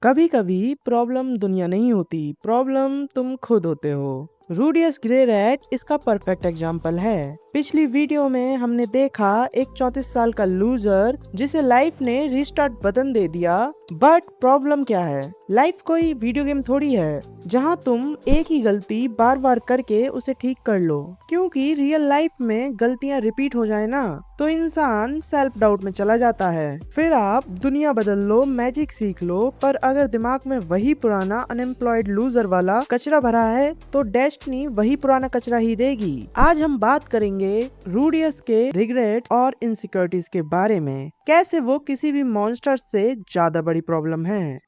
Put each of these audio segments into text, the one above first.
कभी कभी प्रॉब्लम दुनिया नहीं होती, प्रॉब्लम तुम खुद होते हो। रूडियस ग्रे रैट इसका परफेक्ट एग्जाम्पल है। पिछली वीडियो में हमने देखा एक 34 साल का लूजर जिसे लाइफ ने रिस्टार्ट बटन दे दिया। बट प्रॉब्लम क्या है? लाइफ कोई वीडियो गेम थोड़ी है जहां तुम एक ही गलती बार बार करके उसे ठीक कर लो। क्योंकि रियल लाइफ में गलतियां रिपीट हो जाए ना तो इंसान सेल्फ डाउट में चला जाता है। फिर आप दुनिया बदल लो, मैजिक सीख लो, पर अगर दिमाग में वही पुराना अनएम्प्लॉयड लूजर वाला कचरा भरा है तो डेस्टिनी वही पुराना कचरा ही देगी। आज हम बात करेंगे रूडियस के रिग्रेट्स और इनसिक्योरिटीज के बारे में, कैसे वो किसी भी मॉन्स्टर से ज्यादा बड़ी प्रॉब्लम है।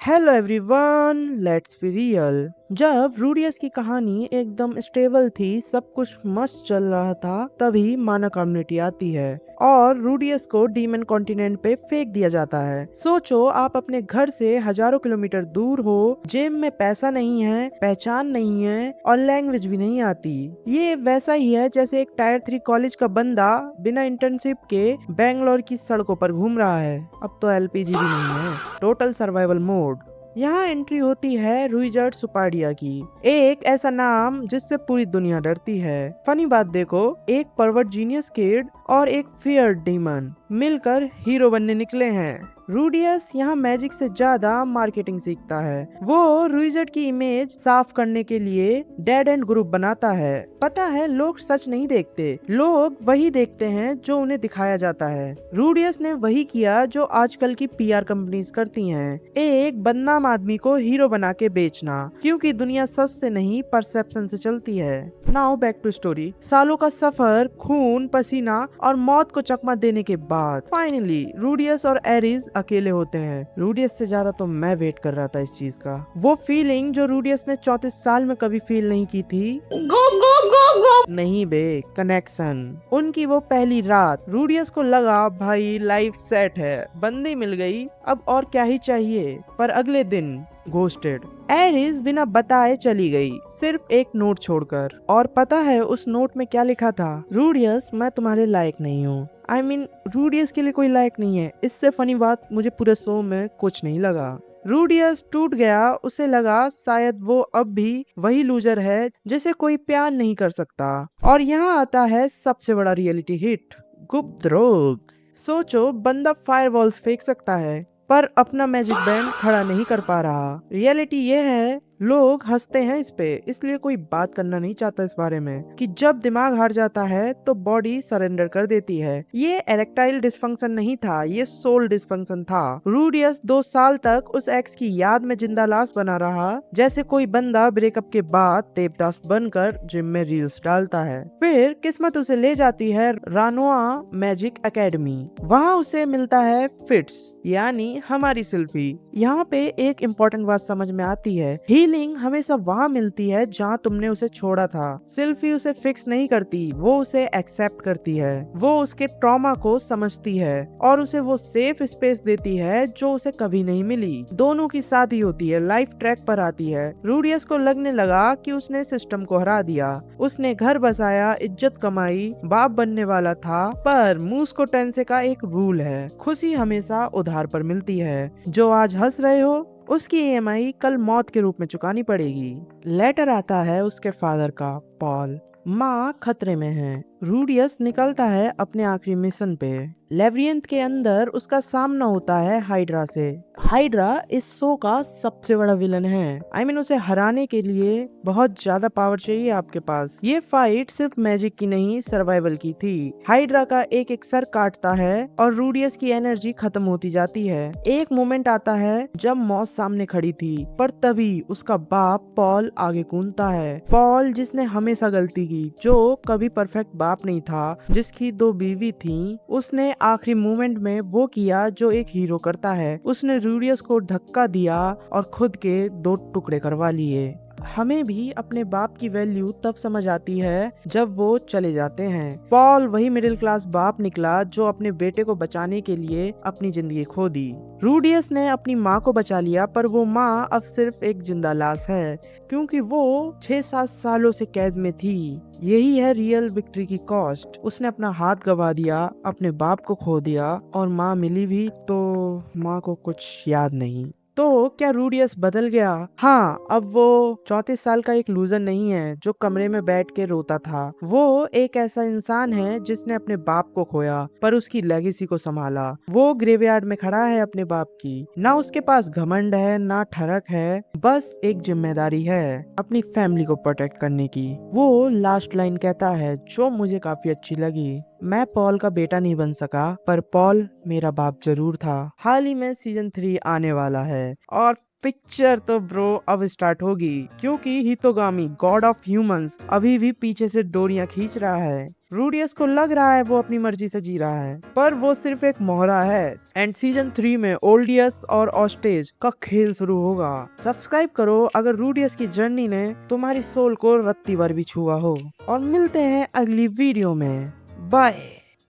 Hello everyone, let's be real. जब रूडियस की कहानी एकदम स्टेबल थी, सब कुछ मस्त चल रहा था, तभी माना कम्युनिटी आती है और रूडियस को डीमन कॉन्टिनेंट पे फेंक दिया जाता है। सोचो, आप अपने घर से हजारों किलोमीटर दूर हो, जेब में पैसा नहीं है, पहचान नहीं है और लैंग्वेज भी नहीं आती। ये वैसा ही है जैसे एक टायर 3 कॉलेज का बंदा बिना इंटर्नशिप के बैंगलोर की सड़कों पर घूम रहा है। अब तो एलपीजी भी नहीं है, टोटल सर्वाइवल मोड। यहाँ एंट्री होती है रुइजर्ड सुपाडिया की, एक ऐसा नाम जिससे पूरी दुनिया डरती है। फनी बात देखो, एक परवर्ट जीनियस किड और एक फियर डीमन मिलकर हीरो बनने निकले हैं। रूडियस यहाँ मैजिक से ज्यादा मार्केटिंग सीखता है। वो रुइजर्ड की इमेज साफ करने के लिए डेड एंड ग्रुप बनाता है। पता है, लोग सच नहीं देखते, लोग वही देखते हैं जो उन्हें दिखाया जाता है। रूडियस ने वही किया जो आजकल की पीआर कंपनीज करती हैं, एक बदनाम आदमी को हीरो बना के बेचना, क्योंकि दुनिया सच से नहीं परसेप्शन से चलती है। Now back to story. सालों का सफर, खून पसीना और मौत को चकमा देने के बाद फाइनली रूडियस और एरिस अकेले होते हैं। रूडियस से ज्यादा तो मैं वेट कर रहा था इस चीज का। वो फीलिंग जो रूडियस ने 34 साल में कभी फील नहीं की थी। गो गो गो गो नहीं बे, कनेक्शन। उनकी वो पहली रात, रूडियस को लगा भाई लाइफ सेट है, बंदी मिल गई, अब और क्या ही चाहिए। पर अगले दिन घोस्टेड। एरिस बिना बताए चली गई, सिर्फ एक नोट छोड़कर। और पता है उस नोट में क्या लिखा था? रूडियस, मैं तुम्हारे लायक नहीं हूँ। I mean, रूडियस के लिए कोई लायक नहीं है। इससे फनी बात मुझे पूरे शो में कुछ नहीं लगा। रूडियस टूट गया, उसे लगा शायद वो अब भी वही लूजर है जिसे कोई प्यार नहीं कर सकता। और यहाँ आता है सबसे बड़ा रियलिटी हिट, गुप्त रोग। सोचो, बंदा फायरवॉल्स फेंक सकता है पर अपना मैजिक बैंड खड़ा नहीं कर पा रहा। रियलिटी ये है, लोग हंसते हैं इस पे, इसलिए कोई बात करना नहीं चाहता इस बारे में, कि जब दिमाग हार जाता है तो बॉडी सरेंडर कर देती है। ये एरेक्टाइल डिसफंक्शन नहीं था, ये सोल डिसफंक्शन था। रूडियस 2 साल तक उस एक्स की याद में जिंदा लाश बना रहा, जैसे कोई बंदा ब्रेकअप के बाद देवदास बनकर जिम में रील्स डालता है। फिर किस्मत उसे ले जाती है रानोआ मैजिक एकेडमी। वहाँ उसे मिलता है फिट्स, यानी हमारी सिल्फी। यहाँ पे एक इम्पोर्टेंट बात समझ में आती है, हीलिंग हमेशा वहाँ मिलती है जहाँ तुमने उसे छोड़ा था। सिल्फी उसे फिक्स नहीं करती, वो उसे एक्सेप्ट करती है, वो उसके ट्रॉमा को समझती है और उसे वो सेफ स्पेस देती है जो उसे कभी नहीं मिली। दोनों की शादी होती है, लाइफ ट्रैक पर आती है। रूडियस को लगने लगा कि उसने सिस्टम को हरा दिया। उसने घर बसाया, इज्जत कमाई, बाप बनने वाला था, पर मूस्को टेंसे का एक रूल है, खुशी हमेशा उधार पर मिलती है। जो आज हंस रहे हो, उसकी ईएमआई कल मौत के रूप में चुकानी पड़ेगी। लेटर आता है उसके फादर का, पॉल। माँ खतरे में है। रूडियस निकलता है अपने आखिरी मिशन पे। लेवरियंथ के अंदर उसका सामना होता है हाइड्रा से। हाइड्रा इस शो का सबसे बड़ा विलन है। उसे हराने के लिए बहुत ज्यादा पावर चाहिए आपके पास। ये फाइट सिर्फ मैजिक की नहीं, सर्वाइवल की थी। हाइड्रा का एक एक सर काटता है और रूडियस की एनर्जी खत्म होती जाती है। एक मोमेंट आता है जब मौत सामने खड़ी थी, पर तभी उसका बाप पॉल आगे कूदता है। पॉल जिसने हमेशा गलती की, जो कभी परफेक्ट बाप नहीं था, जिसकी 2 बीवी थी, उसने आखिरी मोमेंट में वो किया जो एक हीरो करता है। उसने रूडियस को धक्का दिया और खुद के 2 टुकड़े करवा लिए। हमें भी अपने बाप की वैल्यू तब समझ आती है जब वो चले जाते हैं। पॉल वही मिडिल क्लास बाप निकला जो अपने बेटे को बचाने के लिए अपनी जिंदगी खो दी। रूडियस ने अपनी माँ को बचा लिया, पर वो माँ अब सिर्फ एक जिंदा लाश है, क्योंकि वो 6-7 सालों से कैद में थी। यही है रियल विक्ट्री की कॉस्ट। उसने अपना हाथ गवा दिया, अपने बाप को खो दिया, और माँ मिली भी तो माँ को कुछ याद नहीं। तो क्या रूडियस बदल गया? हाँ, अब वो 34 साल का एक लूजर नहीं है जो कमरे में बैठ के रोता था। वो एक ऐसा इंसान है जिसने अपने बाप को खोया पर उसकी लेगेसी को संभाला। वो ग्रेवयार्ड में खड़ा है अपने बाप की। ना उसके पास घमंड है ना ठरक है, बस एक जिम्मेदारी है अपनी फैमिली को प्रोटेक्ट करने की। वो लास्ट लाइन कहता है जो मुझे काफी अच्छी लगी, मैं पॉल का बेटा नहीं बन सका पर पॉल मेरा बाप जरूर था। हाल ही में सीजन 3 आने वाला है और पिक्चर तो ब्रो अब स्टार्ट होगी, क्योंकि हितोगामी गॉड ऑफ ह्यूमंस अभी भी पीछे से डोरियां खींच रहा है। रूडियस को लग रहा है वो अपनी मर्जी से जी रहा है, पर वो सिर्फ एक मोहरा है। एंड सीजन 3 में ओल्डियस और ऑस्टेज का खेल शुरू होगा। सब्सक्राइब करो अगर रूडियस की जर्नी ने तुम्हारी सोल को रत्ती भर भी छुआ हो। और मिलते हैं अगली वीडियो में। बाय।